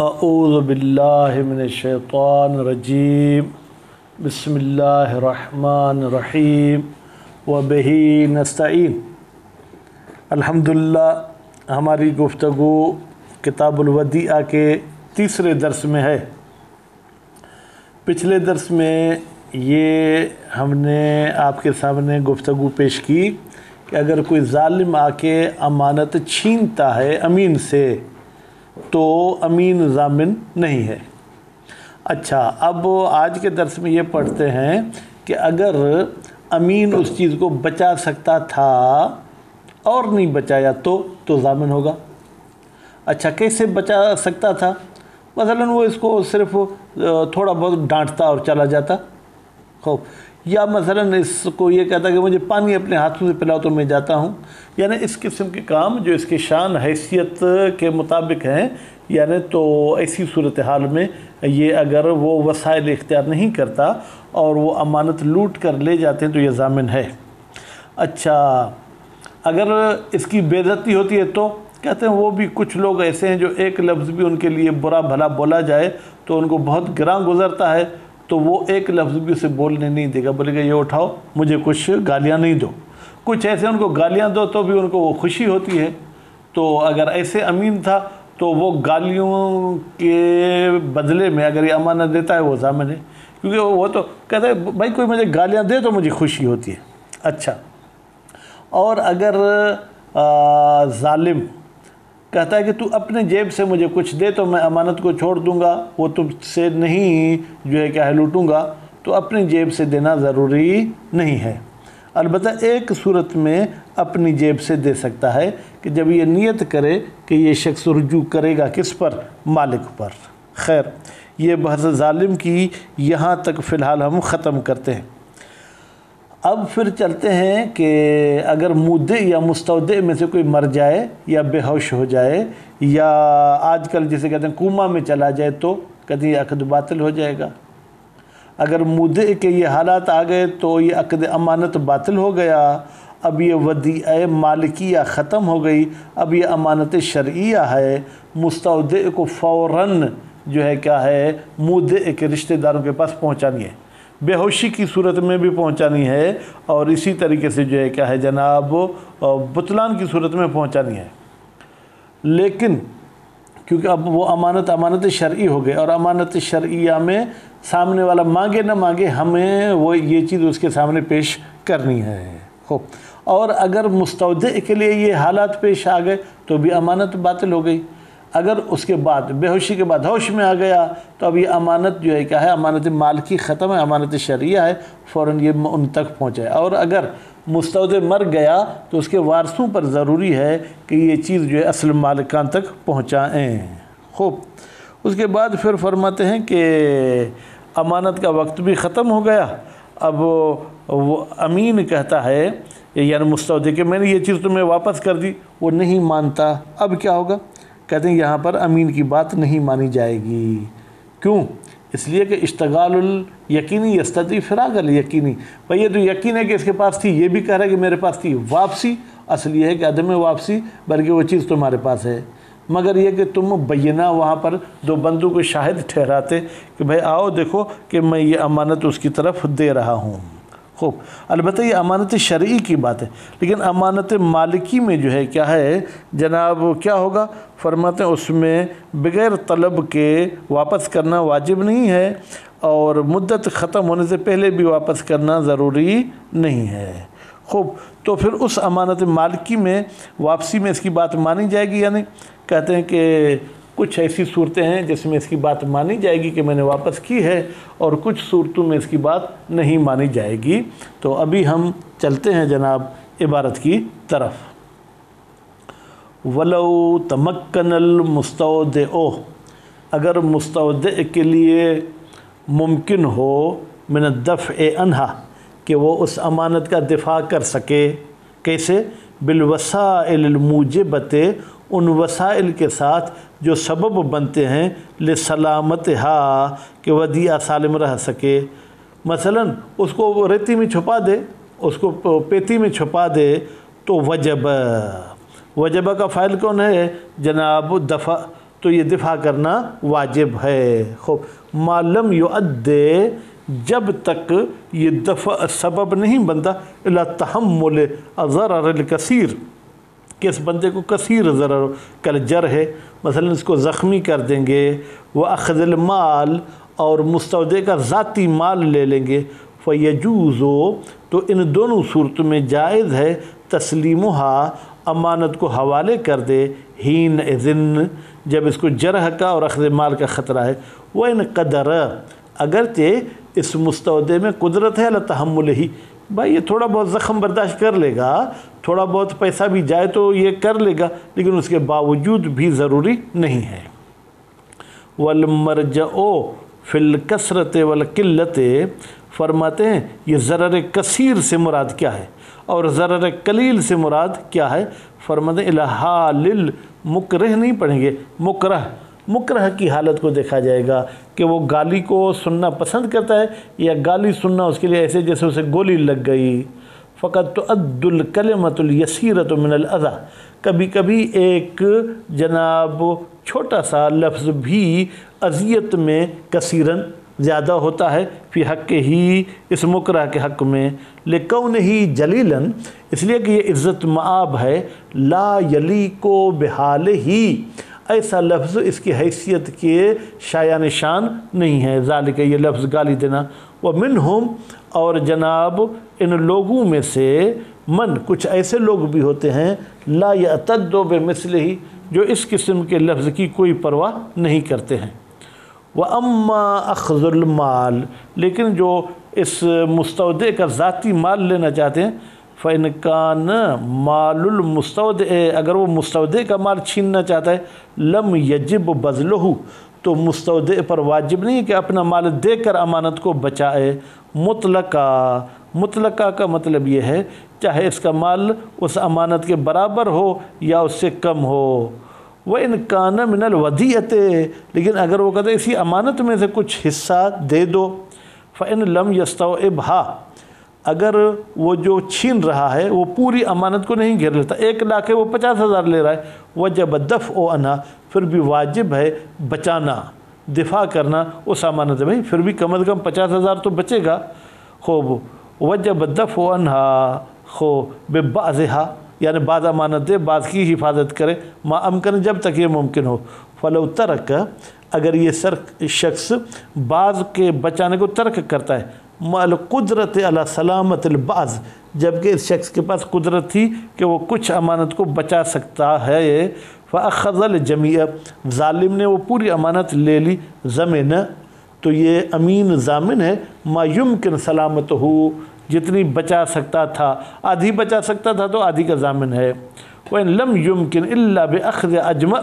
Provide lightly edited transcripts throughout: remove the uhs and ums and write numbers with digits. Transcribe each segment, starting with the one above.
اعوذ باللہ من الشیطان الرجیم بسم اللہ الرحمن الرحیم وبہ نستعین۔ الحمدللہ ہماری گفتگو کتاب الودیعہ کے تیسرے درس میں ہے۔ پچھلے درس میں یہ ہم نے آپ کے سامنے گفتگو پیش کی کہ اگر کوئی ظالم آ کے امانت چھینتا ہے امین سے تو امین ضامن نہیں ہے۔ اچھا، اب آج کے درس میں یہ پڑھتے ہیں کہ اگر امین اس چیز کو بچا سکتا تھا اور نہیں بچایا تو ضامن ہوگا۔ اچھا، کیسے بچا سکتا تھا؟ مثلا وہ اس کو صرف تھوڑا بہت ڈانٹتا اور چلا جاتا، خوب، یا مثلا اس کو یہ کہتا کہ مجھے پانی اپنے ہاتھوں سے پلاؤ تو میں جاتا ہوں، یعنی اس قسم کے کام جو اس کی شان حیثیت کے مطابق ہیں، یعنی تو ایسی صورتحال میں یہ اگر وہ وسائل اختیار نہیں کرتا اور وہ امانت لوٹ کر لے جاتے ہیں تو یہ ضامن ہے۔ اچھا، اگر اس کی بے عزتی ہوتی ہے تو کہتے ہیں وہ بھی کچھ لوگ ایسے ہیں جو ایک لفظ بھی ان کے لیے برا بھلا بولا جائے تو ان کو بہت گراں گزرتا ہے، تو وہ ایک لفظ بھی اسے بولنے نہیں دے گا، بولے گا یہ اٹھاؤ مجھے کچھ گالیاں نہیں دو۔ کچھ ایسے ان کو گالیاں دو تو بھی ان کو وہ خوشی ہوتی ہے۔ تو اگر ایسے امین تھا تو وہ گالیوں کے بدلے میں اگر یہ امانت دیتا ہے وہ ضامن ہے، کیونکہ وہ تو کہتا ہے بھائی کوئی مجھے گالیاں دے تو مجھے خوشی ہوتی ہے۔ اچھا، اور اگر ظالم کہتا ہے کہ تو اپنے جیب سے مجھے کچھ دے تو میں امانت کو چھوڑ دوں گا، وہ تم سے نہیں جو ہے کیا ہے لوٹوں گا، تو اپنی جیب سے دینا ضروری نہیں ہے۔ البتہ ایک صورت میں اپنی جیب سے دے سکتا ہے کہ جب یہ نیت کرے کہ یہ شخص رجوع کرے گا کس پر؟ مالک پر۔ خیر، یہ بحث ظالم کی یہاں تک فی الحال ہم ختم کرتے ہیں۔ اب پھر چلتے ہیں کہ اگر مودع یا مستودع میں سے کوئی مر جائے یا بے ہوش ہو جائے یا آج کل جسے کہتے ہیں کوما میں چلا جائے تو کہتے ہیں یہ عقد باطل ہو جائے گا۔ اگر مودع کے یہ حالات آ گئے تو یہ عقد امانت باطل ہو گیا، اب یہ ودیعہ مالکیہ ختم ہو گئی، اب یہ امانت شرعیہ ہے۔ مستودع کو فوراً جو ہے کیا ہے مودع کے رشتہ داروں کے پاس پہنچانی ہے، بے ہوشی کی صورت میں بھی پہنچانی ہے، اور اسی طریقے سے جو ہے کیا ہے جناب بطلان کی صورت میں پہنچانی ہے۔ لیکن کیونکہ اب وہ امانت شرعی ہو گئے، اور امانت شرعیہ میں سامنے والا مانگے نہ مانگے ہمیں وہ یہ چیز اس کے سامنے پیش کرنی ہے۔ خوب، اور اگر مستودع کے لیے یہ حالات پیش آ گئے تو بھی امانت باطل ہو گئی۔ اگر اس کے بعد بے ہوشی کے بعد ہوش میں آ گیا تو اب یہ امانت جو ہے کیا ہے امانت مال کی ختم ہے، امانت شرعیہ ہے، فوراً یہ ان تک پہنچے۔ اور اگر مستودع مر گیا تو اس کے وارثوں پر ضروری ہے کہ یہ چیز جو ہے اصل مالکان تک پہنچائیں۔ خوب، اس کے بعد پھر فرماتے ہیں کہ امانت کا وقت بھی ختم ہو گیا، اب وہ امین کہتا ہے یعنی مستودع کہ میں نے یہ چیز تمہیں واپس کر دی، وہ نہیں مانتا، اب کیا ہوگا؟ کہتے ہیں یہاں پر امین کی بات نہیں مانی جائے گی۔ کیوں؟ اس لیے کہ اشتغال الیقینی یستدعی فراغ الیقینی، بھئی یہ تو یقین ہے کہ اس کے پاس تھی، یہ بھی کہہ رہا ہے کہ میرے پاس تھی، واپسی اصل یہ ہے کہ عدم واپسی، بلکہ وہ چیز تمہارے پاس ہے، مگر یہ کہ تم بینہ وہاں پر دو بندوں کو شاہد ٹھہراتے کہ بھئی آؤ دیکھو کہ میں یہ امانت اس کی طرف دے رہا ہوں۔ خوب، البتہ یہ امانت شرعی کی بات ہے، لیکن امانت مالکی میں جو ہے کیا ہے جناب کیا ہوگا؟ فرماتے ہیں اس میں بغیر طلب کے واپس کرنا واجب نہیں ہے، اور مدت ختم ہونے سے پہلے بھی واپس کرنا ضروری نہیں ہے۔ خوب، تو پھر اس امانت مالکی میں واپسی میں اس کی بات مانی جائے گی، یعنی کہتے ہیں کہ کچھ ایسی صورتیں ہیں جس میں اس کی بات مانی جائے گی کہ میں نے واپس کی ہے، اور کچھ صورتوں میں اس کی بات نہیں مانی جائے گی۔ تو ابھی ہم چلتے ہیں جناب عبارت کی طرف۔ وَلَوْ تَمَكَّنَ الْمُسْتَوْدِعُ، اگر مستودع کے لیے ممکن ہو من الدفع عنہا کہ وہ اس امانت کا دفاع کر سکے، کیسے؟ بالوسائل الموجبۃ، ان وسائل کے ساتھ جو سبب بنتے ہیں لسلامتہا کہ ودیعہ سالم رہ سکے۔ مثلا اس کو ریتی میں چھپا دے، اس کو پیتی میں چھپا دے تو وجب کا فاعل کون ہے جناب؟ تو یہ دفاع کرنا واجب ہے۔ خوب معلوم یؤدے، جب تک یہ دفع سبب نہیں بنتا الا تحمل ضرر الکثیر، کہ اس بندے کو کثیر ضرر کل جر ہے، مثلا اس کو زخمی کر دیں گے، وہ اخذ المال، اور مستودع کا ذاتی مال لے لیں گے، فیجوزو، تو ان دونوں صورتوں میں جائز ہے تسلیمھا، امانت کو حوالے کر دے، ہین اذن، جب اس کو جرح کا اور اخذ مال کا خطرہ ہے، وَإِنْ قَدَرَ، اگرچہ اس مستودع میں قدرت ہے اللہ تحمل ہی، بھائی یہ تھوڑا بہت زخم برداشت کر لے گا، تھوڑا بہت پیسہ بھی جائے تو یہ کر لے گا، لیکن اس کے باوجود بھی ضروری نہیں ہے۔ وَالْمَرْجَعُ فِي الْكَثْرَةِ وَالْقِلَّةِ، فرماتے ہیں یہ ضرر کثیر سے مراد کیا ہے اور ضرر قلیل سے مراد کیا ہے؟ فرماتے ہیں حال المکرہ، نہیں پڑھیں گے، مکرہ کی حالت کو دیکھا جائے گا کہ وہ گالی کو سننا پسند کرتا ہے یا گالی سننا اس کے لیے ایسے جیسے اسے گولی لگ گئی۔ فقط تؤد الکلمۃ الیسیرۃ من الاذی، کبھی کبھی ایک جناب چھوٹا سا لفظ بھی اذیت میں کثیراً زیادہ ہوتا ہے، فی حق ہی، اس مکرہ کے حق میں، لکونہ جلیلاً، اس لیے کہ یہ عزت مآب ہے، لا یلیق بحالہ، ایسا لفظ اس کی حیثیت کے شایان شان نہیں ہے، ذالک، یہ لفظ گالی دینا، ومنہم، اور جناب ان لوگوں میں سے، من، کچھ ایسے لوگ بھی ہوتے ہیں، لا یعتد بمثلہ، جو اس قسم کے لفظ کی کوئی پرواہ نہیں کرتے ہیں۔ وَأَمَّا أَخْذُ الْمَالِ، لیکن جو اس مستودع کا ذاتی مال لینا چاہتے ہیں، فَإِنْ كَانَ مَالُ الْمُسْتَوْدِعِ، اگر وہ مستودع کا مال چھیننا چاہتا ہے، لَمْ يَجِبْ بَذْلُهُ، تو مستودع پر واجب نہیں کہ اپنا مال دے کر امانت کو بچائے، مطلقہ کا مطلب یہ ہے چاہے اس کا مال اس امانت کے برابر ہو یا اس سے کم ہو۔ وَإِنْ كَانَ مِنَ الْوَدِيعَةِ، لیکن اگر وہ کہتے ہیں اسی امانت میں سے کچھ حصہ دے دو، فَإِنْ لَمْ يَسْتَوْعِبْهَا، اگر وہ جو چھین رہا ہے وہ پوری امانت کو نہیں گھیر لیتا، 1 لاکھ ہے وہ 50,000 لے رہا ہے، وَجَبَ الدَّفْعُ عَنْهَا، پھر بھی واجب ہے بچانا، دفاع کرنا اس امانت میں، پھر بھی کم از کم 50,000 تو بچے گا۔ خوب وَجَبَ الدَّفْعُ عَنْهَا، خوب بِبَعْضِهَا، یعنی بعض امانت دے، بعض کی حفاظت کرے، ما امکن، جب تک یہ ممکن ہو۔ فَلَوْ تَرَكَ، اگر یہ شخص بعض کے بچانے کو ترک کرتا ہے، مال قدرت علی سلامت البعض، جبکہ اس شخص کے پاس قدرت تھی کہ وہ کچھ امانت کو بچا سکتا ہے، فَأَخَذَ الْجَمِيعَ، ظالم نے وہ پوری امانت لے لی، ضمن، تو یہ امین ضامن ہے، ما یمکن سلامتہ، جتنی بچا سکتا تھا، آدھی بچا سکتا تھا تو آدھی کا ضامن ہے۔ وَإِن لَمْ يُمْكِنْ إِلَّا بِأَخْذِ أَجْمَعٍ،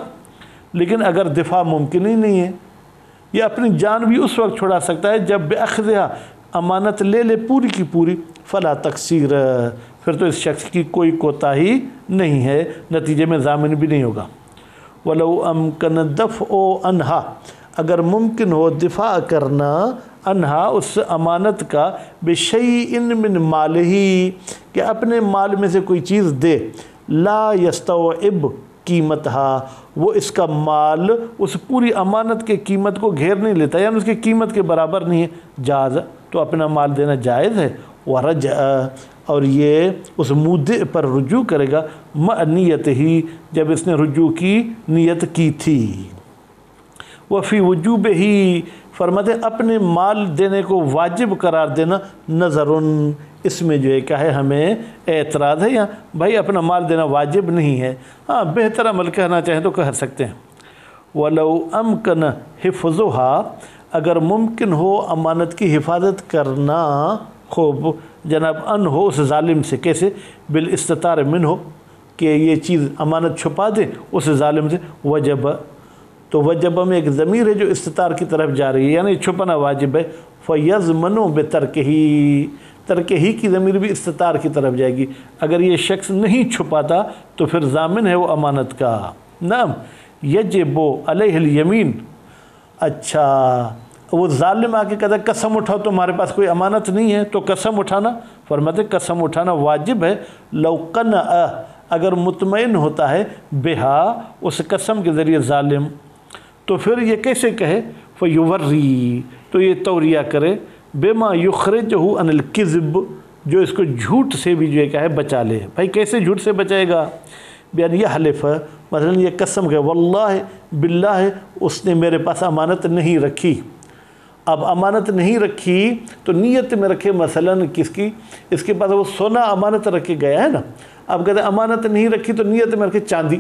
لیکن اگر دفاع ممکن ہی نہیں ہے، یہ اپنی جان بھی اس وقت چھڑا سکتا ہے جب بِأَخْذِهَا، امانت لے لے پوری کی پوری، فلا تقصیر، پھر تو اس شخص کی کوئی کوتاہی نہیں ہے، نتیجے میں ضامن بھی نہیں ہوگا۔ وَلَوْ أَمْكَنَ الدَّفْعُ عَنْهَا، اگر ممکن ہو دفاع کرنا، انہا، اس امانت کا، بِشَيْءٍ مِّن مَالِهِ، کہ اپنے مال میں سے کوئی چیز دے، لا يستوعب قیمتها، وہ اس کا مال اس پوری امانت کے قیمت کو گھیر نہیں لیتا، یعنی اس کی قیمت کے برابر نہیں ہے، جاز، تو اپنا مال دینا جائز ہے۔ ورجع، اور یہ اس مودع پر رجوع کرے گا، مع نیت ہی، جب اس نے رجوع کی نیت کی تھی۔ وفی وجوب ہی، فرماتے ہیں اپنے مال دینے کو واجب قرار دینا، نظر، اس میں جو ہے کیا ہے، ہمیں اعتراض ہے، یہاں بھائی اپنا مال دینا واجب نہیں ہے، ہاں بہتر عمل کہنا چاہیں تو کہہ سکتے ہیں۔ وَلَوْ أَمْكَنَ حِفْظُهَا، اگر ممکن ہو امانت کی حفاظت کرنا، خوب جناب ان ہو اس ظالم سے، کیسے، بالاستتار منہ، کہ یہ چیز امانت چھپا دے اس ظالم سے، وجب، تو وجب میں ایک ضمیر ہے جو استتار کی طرف جا رہی ہے، یعنی چھپنا واجب ہے، فَيَضْمَنُ بِتَرْكِهِ، ترکہی کی ضمیر بھی استتار کی طرف جائے گی، اگر یہ شخص نہیں چھپاتا تو پھر ضامن ہے وہ امانت کا۔ نعم، یجب علیہ الیمین، اچھا وہ ظالم آ کے کہتا ہے قسم اٹھاؤ تمہارے پاس کوئی امانت نہیں ہے، تو قسم اٹھانا، فرماتے قسم اٹھانا واجب ہے، لو قنع، اگر مطمئن ہوتا ہے، بہا، اس قسم کے ذریعے ظالم، تو پھر یہ کیسے کہے فیوری، تو یہ توریہ کرے بما یخرجہ عن الکذب، جو اس کو جھوٹ سے بھی جو ہے کیا ہے بچا لے۔ بھائی کیسے جھوٹ سے بچائے گا؟ بیان یہ حلف، مثلا یہ قسم کہ واللہ باللہ اس نے میرے پاس امانت نہیں رکھی۔ اب امانت نہیں رکھی تو نیت میں رکھے مثلا کس کی، اس کے پاس وہ سونا امانت رکھ کے گیا ہے نا، اب کہتے ہیں امانت نہیں رکھی تو نیت میں رکھے چاندی،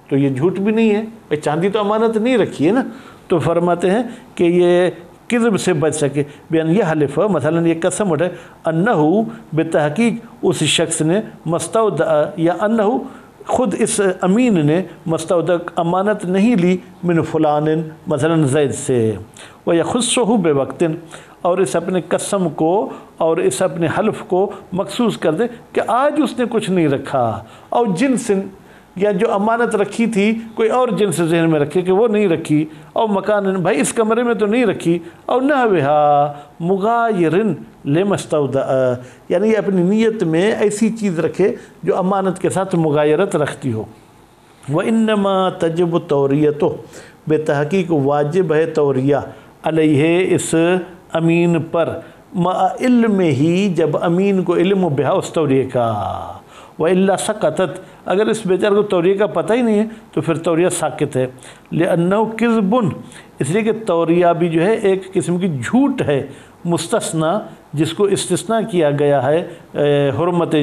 تو یہ جھوٹ بھی نہیں ہے، بھائی چاندی تو امانت نہیں رکھی ہے نا۔ تو فرماتے ہیں کہ یہ کذب سے بچ سکے، بیان یہ حلف، مثلا یہ قسم اٹھے انہو بتحقیق اس شخص نے مستودع، یا انہو خود اس امین نے مستودع امانت نہیں لی من فلان مثلا زید سے، وَيَخُصُّهُ بِوَقْتٍ، اور اس اپنے قسم کو اور اس اپنے حلف کو مخصوص کر دے کہ آج اس نے کچھ نہیں رکھا، اور جنس، یا جو امانت رکھی تھی کوئی اور جنس ذہن میں رکھے کہ وہ نہیں رکھی، اور مکان بھائی اس کمرے میں تو نہیں رکھی، اور نَحْوِهَا مُغَایِرٍ لِمَا اسْتَوْدَعَ، یعنی یہ اپنی نیت میں ایسی چیز رکھے جو امانت کے ساتھ مغایرت رکھتی ہو۔ وَإِنَّمَا تَجِبُ التَّوْرِيَةُ، بے تحقیق واجب ہے توریہ علیہ اس امین پر، مع علم ہی جب امین کو علم بہا اس توریہ کا، وَإِلَّا سَقَطَتْ، اگر اس بیچارے کو توریہ کا پتہ ہی نہیں ہے تو پھر توریہ ساقط ہے، لِأَنَّهُ كِذْبٌ، اس لیے کہ توریہ بھی جو ہے ایک قسم کی جھوٹ ہے، مستثنیٰ جس کو استثناء کیا گیا ہے حرمت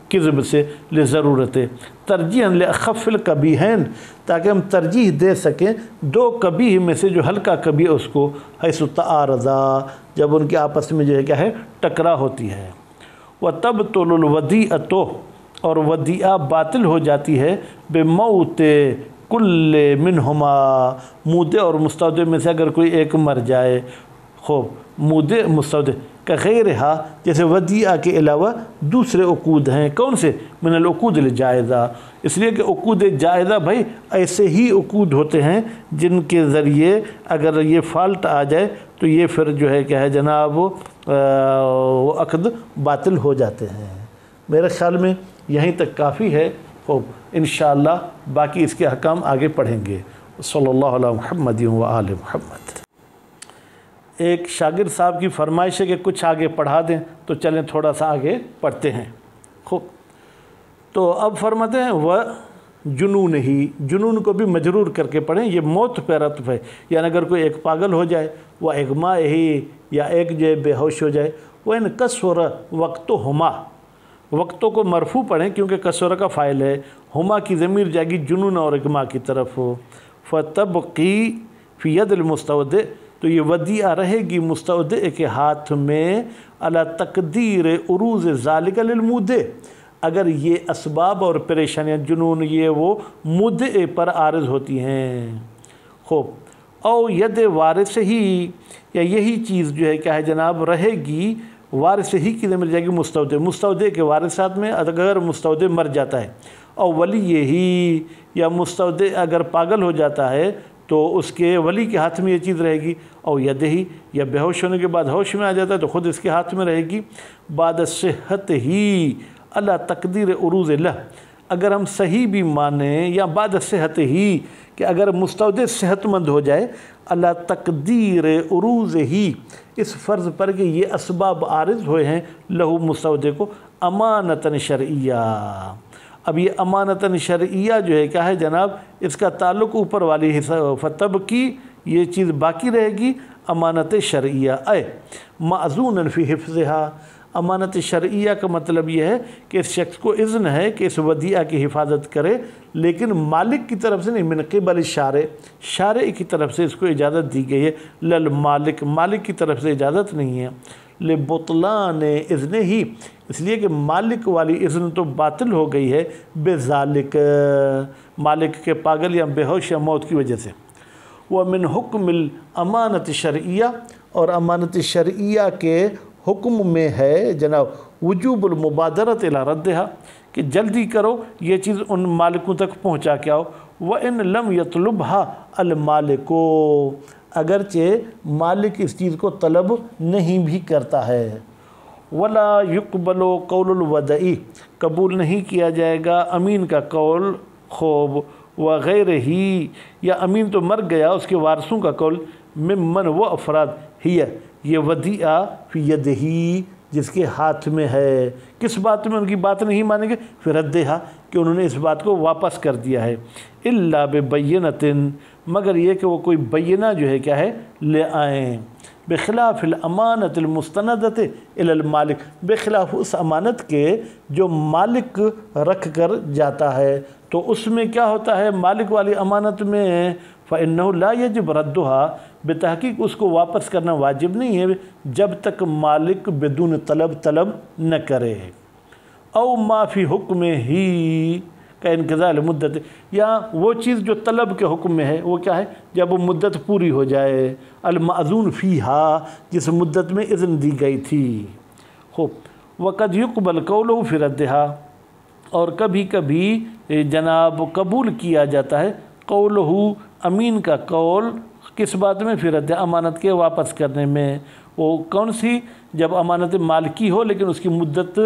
کذب سے، لضرورت ترجیحاً لأخف القبیحین، تاکہ ہم ترجیح دے سکیں دو قبیح میں سے جو ہلکا قبیح اس کو، حیث تعارضا، جب ان کے آپس میں جو ہے کیا ہے ٹکرا ہوتی ہے، وتبطل الودیعۃ، اور ودیعہ باطل ہو جاتی ہے بموت کل منہما، مودع اور مستودع میں سے اگر کوئی ایک مر جائے، خوب مودع مستودع کا غیرہا، جیسے ودیعہ کے علاوہ دوسرے عقود ہیں، کون سے؟ من العقود الجائزہ، اس لیے کہ عقود جائزہ بھائی ایسے ہی عقود ہوتے ہیں جن کے ذریعے اگر یہ فالٹ آ جائے تو یہ پھر جو ہے کیا ہے جناب وہ عقد باطل ہو جاتے ہیں۔ میرے خیال میں یہیں تک کافی ہے، خوب انشاءاللہ باقی اس کے احکام آگے پڑھیں گے۔ صلی اللہ علیہ محمد و آل محمد۔ ایک شاگرد صاحب کی فرمائش ہے کہ کچھ آگے پڑھا دیں، تو چلیں تھوڑا سا آگے پڑھتے ہیں۔ خوب، تو اب فرماتے ہیں وہ جنون ہی، جنون کو بھی مجرور کر کے پڑھیں، یہ موت پہ عطف ہے، یعنی اگر کوئی ایک پاگل ہو جائے، وہ اغماء ہی، یا ایک جو ہے بے ہوش ہو جائے، وہ ان کسور وقتہما، وقتوں کو مرفوع پڑھیں کیونکہ کسورہ کا فاعل ہے، ہما کی ضمیر جائے گی جنون اور اغماء کی طرف، فتبقی فی ید المستودع، تو یہ ودیعہ رہے گی مستودع کے ہاتھ میں، علی تقدیر عروض ذالک للمودع، اگر یہ اسباب اور پریشانیاں جنون یہ وہ مودع پر عارض ہوتی ہیں۔ خوب، او ید وارث ہی، یا یہی چیز جو ہے کیا ہے جناب رہے گی، وارث ہی کی ضمیر جائے گی مستودع، مستودع کے وارثات میں اگر مستودع مر جاتا ہے، او ولی ہی، یا مستودع اگر پاگل ہو جاتا ہے تو اس کے ولی کے ہاتھ میں یہ چیز رہے گی، او یدہی، یا بے ہوش ہونے کے بعد ہوش میں آ جاتا ہے تو خود اس کے ہاتھ میں رہے گی، بعد صحت ہی علی تقدیر عروض لہ، اگر ہم صحیح بھی مانیں، یا بعد صحت ہی کہ اگر مستودع صحت مند ہو جائے، علی تقدیر عروض ہی، اس فرض پر کہ یہ اسباب عارض ہوئے ہیں لہو مستودع کو، امانتاً شرعیہ، اب یہ امانتاً شرعیہ جو ہے کیا ہے جناب، اس کا تعلق اوپر والی حصہ فتب کی، یہ چیز باقی رہے گی امانت شرعیہ، اے معذون فی حفظہا، امانت شرعیہ کا مطلب یہ ہے کہ اس شخص کو اذن ہے کہ اس ودیعہ کی حفاظت کرے، لیکن مالک کی طرف سے نہیں، من قبل شارع، شارع کی طرف سے اس کو اجازت دی گئی ہے، للمالک، مالک کی طرف سے اجازت نہیں ہے، لبطلان اذن ہی، اس لیے کہ مالک والی اذن تو باطل ہو گئی ہے بذالک، مالک کے پاگل یا بے ہوش یا موت کی وجہ سے، ومن حکم الامانت شرعیہ، اور امانت شرعیہ کے حکم میں ہے جناب وجوب المبادرت الی ردہا، کہ جلدی کرو یہ چیز ان مالکوں تک پہنچا کے آؤ، وَإِن لَمْ يَطْلُبْهَا الْمَالِكُ، اگرچہ مالک اس چیز کو طلب نہیں بھی کرتا ہے، وَلَا يُقْبَلُ قَوْلُ الْوَدَعِ، قبول نہیں کیا جائے گا امین کا قول، خوب وغیر ہی یا امین تو مر گیا اس کے وارثوں کا قول ممن وہ افراد ہی یہ ودیعہ فی یدہی جس کے ہاتھ میں ہے، کس بات میں ان کی بات نہیں مانیں گے، پھر ردہا کہ انہوں نے اس بات کو واپس کر دیا ہے، الا ببینۃ مگر یہ کہ وہ کوئی بینہ جو ہے کیا ہے لے آئیں، بخلاف الامانت المستندۃ الی المالک بخلاف اس امانت کے جو مالک رکھ کر جاتا ہے، تو اس میں کیا ہوتا ہے مالک والی امانت میں فإنہ لا یجب ردھا بتحقیق اس کو واپس کرنا واجب نہیں ہے جب تک مالک بدون طلب نہ کرے، او ما فی حکم ہی کا انقضاء المدت یا وہ چیز جو طلب کے حکم میں ہے وہ کیا ہے جب وہ مدت پوری ہو جائے، المأذون فیہا جس مدت میں اذن دی گئی تھی۔ خوب وقد یقبل قولہ فی ردھا اور کبھی کبھی جناب قبول کیا جاتا ہے قولہ امین کا قول کس بات میں فی رد امانت کے واپس کرنے میں، وہ کون سی جب امانت مالکی ہو لیکن اس کی مدت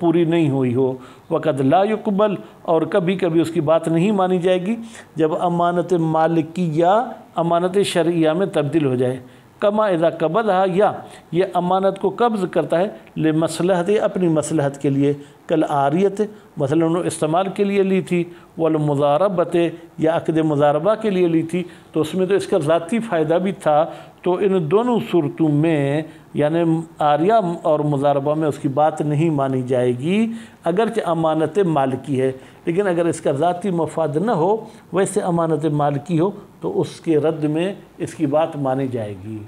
پوری نہیں ہوئی ہو، وقد لا یقبل اور کبھی کبھی اس کی بات نہیں مانی جائے گی جب امانت مالکیہ امانت شرعیہ میں تبدیل ہو جائے، کما اذا قبضھا یا یہ امانت کو قبض کرتا ہے لمصلحت اپنی مصلحت کے لیے، کل عاریت مثلا انہوں نے استعمال کے لیے لی تھی، والمضاربت یا عقد مضاربہ کے لیے لی تھی، تو اس میں تو اس کا ذاتی فائدہ بھی تھا، تو ان دونوں صورتوں میں یعنی عاریہ اور مضاربہ میں اس کی بات نہیں مانی جائے گی اگرچہ امانت مالکی ہے، لیکن اگر اس کا ذاتی مفاد نہ ہو ویسے امانت مالکی ہو تو اس کے رد میں اس کی بات مانی جائے گی۔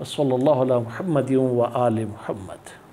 صلی اللہ علیہ محمد و آل محمد۔